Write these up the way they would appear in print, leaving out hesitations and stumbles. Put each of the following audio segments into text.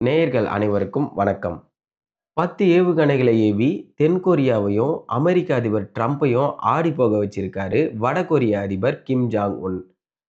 நேயர்கள் அனைவருக்கும் வணக்கம். 10 ஏவுகணைகளை ஏவி தென்கொரியாவையும், அமெரிக்க அதிபர் ட்ரம்பையும் ஆடி போக வச்சிருக்காரு வடகொரிய அதிபர் கிம் ஜாங் உன்.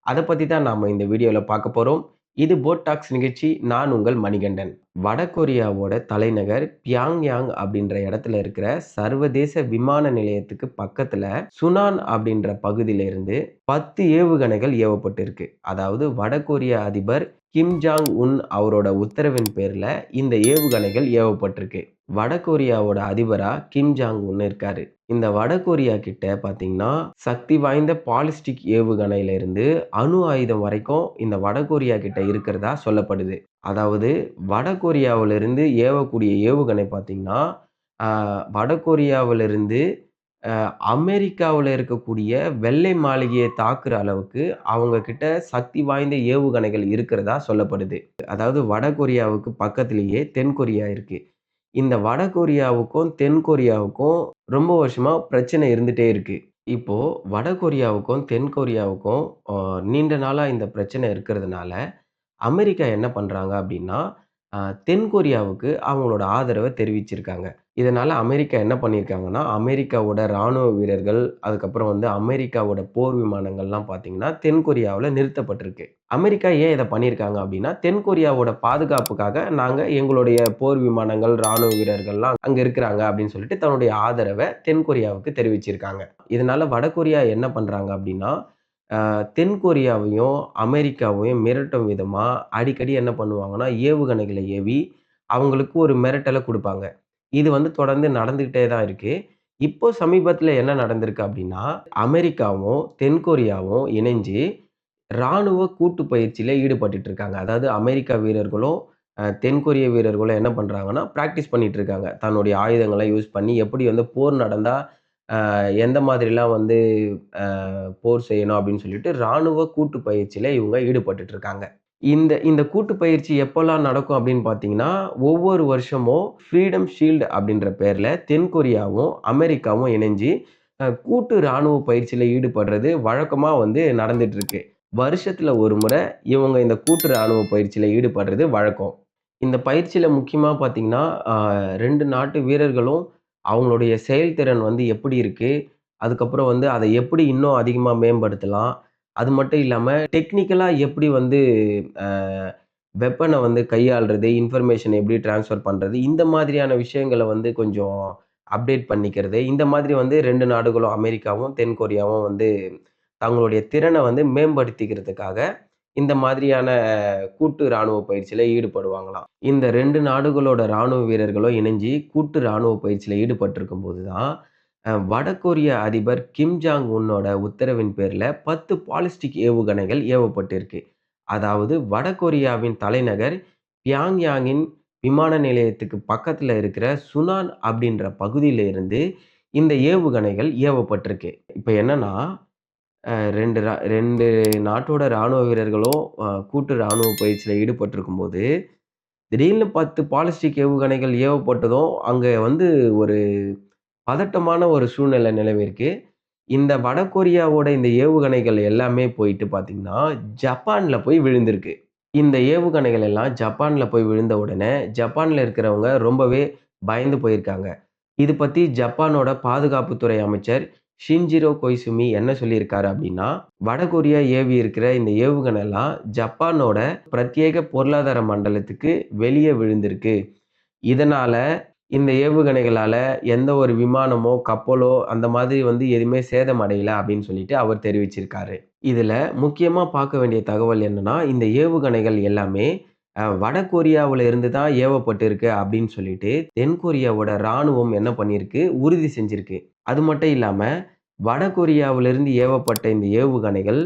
அத பத்தி தான் நாம இந்த வீடியோல பார்க்க போறோம். இது போட் டாக்ஸ் நிகழ்ச்சி. நான் உங்கள் மணிகண்டன். வடகொரியாவோட தலைநகர் பியாங்யாங் அப்படின்ற இடத்துல இருக்கிற சர்வதேச விமான நிலையத்துக்கு பக்கத்துல சுனான் அப்படின்ற பகுதியில இருந்து 10 ஏவுகணைகள் ஏவப்பட்டிருக்கு. அதாவது வடகொரிய அதிபர் கிம் ஜாங் உன் அவரோட உத்தரவின் பேர்ல இந்த ஏவுகணைகள் ஏவப்பட்டிருக்கு. வடகொரியாவோட அதிபரா கிம் ஜாங் உன் இருக்காரு. இந்த வடகொரியா கிட்ட பார்த்தீங்கன்னா, சக்தி வாய்ந்த பாலிஸ்டிக் ஏவுகணையில இருந்து அணு ஆயுதம் வரைக்கும் இந்த வடகொரியா கிட்ட இருக்கிறதா சொல்லப்படுது. அதாவது வடகொரியாவிலிருந்து ஏவக்கூடிய ஏவுகணை பார்த்தீங்கன்னா, அ வடகொரியாவிலிருந்து அமெரிக்காவுல இருக்கக்கூடிய வெள்ளை மாளிகையை தாக்குற அளவுக்கு அவங்க கிட்ட சக்தி வாய்ந்த ஏவுகணைகள் இருக்கிறதா சொல்லப்படுது. அதாவது வடகொரியாவுக்கு பக்கத்திலேயே தென்கொரியா இருக்கு. இந்த வடகொரியாவுக்கும், தென்கொரியாவுக்கும் ரொம்ப வருஷமா பிரச்சனை இருந்துட்டே இருக்கு. இப்போ வடகொரியாவுக்கும், தென்கொரியாவுக்கும் அ நீண்ட நாளா இந்த பிரச்சனை இருக்கிறதுனால, அமெரிக்கா என்ன பண்றாங்க அப்படின்னா, அ தென்கொரியாவுக்கு அவங்களோட ஆதரவ தெரிவிச்சிருக்காங்க. இதனால அமெரிக்கா என்ன பண்ணியிருக்காங்கன்னா, அமெரிக்காவோட ராணுவ வீரர்கள், அதுக்கப்புறம் அமெரிக்காவோட போர் விமானங்கள்லாம் பார்த்தீங்கன்னா, தென்கொரியாவுல நிறுத்தப்பட்டிருக்கு. அமெரிக்கா ஏன் இத பண்ணியிருக்காங்க அப்படின்னா, தென்கொரியாவோட பாதுகாப்புக்காக நாங்க எங்களுடைய போர் விமானங்கள், ராணுவ வீரர்கள்லாம் அங்க இருக்கிறாங்க அப்படின்னு சொல்லிட்டு தன்னுடைய ஆதரவ தென்கொரியாவுக்கு தெரிவிச்சிருக்காங்க. இதனால வடகொரியா என்ன பண்றாங்க அப்படின்னா, தென்கொரியாவையும், அமெரிக்காவையும் மிரட்டும் விதமா அடிக்கடி என்ன பண்ணுவாங்கன்னா, ஏவுகணைகள ஏவி அவங்களுக்கு ஒரு மிரட்டல குடுப்பாங்க. இது தொடர்ந்து நடந்துகிட்டே தான் இருக்கு. இப்போ சமீபத்தில என்ன நடந்திருக்கு அப்டின்னா, அமெரிக்காவும், தென்கொரியாவும் இணைஞ்சு ராணுவ கூட்டு பயிற்சியில ஈடுபட்டுட்டு இருக்காங்க. அதாவது அமெரிக்கா வீரர்களும், தென்கொரிய வீரர்களும் என்ன பண்றாங்கன்னா, பிராக்டிஸ் பண்ணிட்டு இருக்காங்க. தன்னுடைய ஆயுதங்கள யூஸ் பண்ணி எப்படி போர் நடந்தா, எந்த மாதிரிலாம் போர் செய்யணும் அப்டின்னு சொல்லிட்டு ராணுவ கூட்டு பயிற்சியில இவங்க ஈடுபட்டுட்டு இருக்காங்க. இந்த இந்த கூட்டு பயிற்சி எப்பல்லாம் நடக்கும் அப்படின்னு பார்த்தீங்கன்னா, ஒவ்வொரு வருஷமும் ஃப்ரீடம் ஷீல்ட் அப்படின்ற பேர்ல தென்கொரியாவும், அமெரிக்காவும் இணைஞ்சு கூட்டு ராணுவ பயிற்சியில ஈடுபடுறது வழக்கமா நடந்துட்டு இருக்கு. வருஷத்துல ஒரு முறை இவங்க இந்த கூட்டு ராணுவ பயிற்சியில ஈடுபடுறது வழக்கம். இந்த பயிற்சியில முக்கியமா பார்த்தீங்கன்னா, அ 2 நாட்டு வீரர்களும் அவங்களுடைய செயல்திறன் எப்படி இருக்கு? அதுக்கப்புறம் அத எப்படி இன்னும் அதிகமா மேம்படுத்தலாம்? அது மட்டும் இல்லாம டெக்னிக்கலா எப்படி அ வெப்பன கையாள்றது, இன்ஃபர்மேஷன் எப்படி ட்ரான்ஸ்ஃபர் பண்றது, இந்த மாதிரியான விஷயங்கள கொஞ்சம் அப்டேட் பண்ணிக்கிறது. இந்த மாதிரி 2 நாடுகளும் அமெரிக்காவும், தென்கொரியாவும் தங்களுடைய திறன மேம்படுத்திக்கிறதுக்காக, இந்த மாதிரியான கூட்டு ராணுவ பயிற்சியில ஈடுபடுவாங்களாம். இந்த 2 நாடுகளோட ராணுவ வீரர்களும் இணைஞ்சு கூட்டு ராணுவ பயிற்சியில ஈடுபட்டிருக்கும்போது தான், வடகொரிய அதிபர் கிம் ஜாங் உன்னோட உத்தரவின் பேர்ல 10 பாலிஸ்டிக் ஏவுகணைகள் ஏவப்பட்டிருக்கு. அதாவது வடகொரியாவின் தலைநகர் பியாங்யாங்கின் விமான நிலையத்துக்கு பக்கத்துல இருக்கிற சுனான் அப்படின்ற பகுதியில இருந்து இந்த ஏவுகணைகள் ஏவப்பட்டிருக்கு. இப்ப என்னன்னா, 2 நாட்டோட ராணுவ வீரர்களும் கூட்டு ராணுவ பயிற்சியில ஈடுபட்டிருக்கும்போது, திடீர்னு 10 பாலிஸ்டிக் ஏவுகணைகள் ஏவப்பட்டதும், அங்க ஒரு பதட்டமான ஒரு சூழ்நிலை நிலவிருக்கு. இந்த வடகொரியாவோட இந்த ஏவுகணைகள் எல்லாமே போயிட்டு பார்த்தீங்கன்னா, ஜப்பான்ல போய் விழுந்திருக்கு. இந்த ஏவுகணைகள் எல்லாம் ஜப்பான்ல போய் விழுந்த உடனே, ஜப்பான்ல இருக்கிறவங்க ரொம்பவே பயந்து போயிருக்காங்க. இது பத்தி ஜப்பானோட பாதுகாப்புத்துறை அமைச்சர் ஷின்ஜிரோ கொய்சுமி என்ன சொல்லியிருக்காரு அப்டின்னா, வடகொரியா ஏவி இருக்கிற இந்த ஏவுகணைலாம் ஜப்பானோட பிரத்யேக பொருளாதார மண்டலத்துக்கு வெளிய விழுந்திருக்கு. இதனால இந்த ஏவுகணைகளால எந்த ஒரு விமானமோ, கப்பலோ அந்த மாதிரி எதுவுமே சேதம் அடையல அப்படின்னு சொல்லிட்டு அவர் தெரிவிச்சிருக்காரு. இதுல முக்கியமா பார்க்க வேண்டிய தகவல் என்னன்னா, இந்த ஏவுகணைகள் எல்லாமே வடகொரியாவுல இருந்து தான் ஏவப்பட்டிருக்கு அப்படின்னு சொல்லிட்டு தென்கொரியாவோட ராணுவம் என்ன பண்ணியிருக்கு, உறுதி செஞ்சிருக்கு. அது மட்டும் இல்லாம வடகொரியாவிலிருந்து ஏவப்பட்ட இந்த ஏவுகணைகள்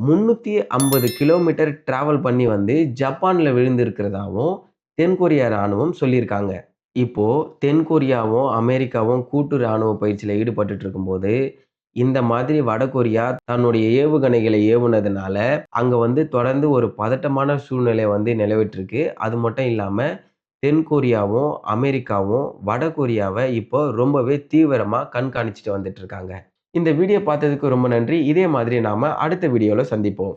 350 கிலோமீட்டர் டிராவல் பண்ணி ஜப்பான்ல விழுந்திருக்கிறதாவும் தென்கொரியா ராணுவம் சொல்லியிருக்காங்க. இப்போ தென்கொரியாவும், அமெரிக்காவும் கூட்டு ராணுவ பயிற்சியில ஈடுபட்டுட்டு இருக்கும்போது, இந்த மாதிரி வடகொரியா தன்னுடைய ஏவுகணைகளை ஏவுனதுனால, அங்க தொடர்ந்து ஒரு பதட்டமான சூழ்நிலை நிலவிட்டுருக்கு. அது மட்டும் இல்லாம, தென்கொரியாவும், அமெரிக்காவும் வடகொரியாவ இப்போ ரொம்பவே தீவிரமா கண்காணிச்சுட்டு வந்துட்டு இருக்காங்க. இந்த வீடியோ பார்த்ததுக்கு ரொம்ப நன்றி. இதே மாதிரி நாம அடுத்த வீடியோல சந்திப்போம்.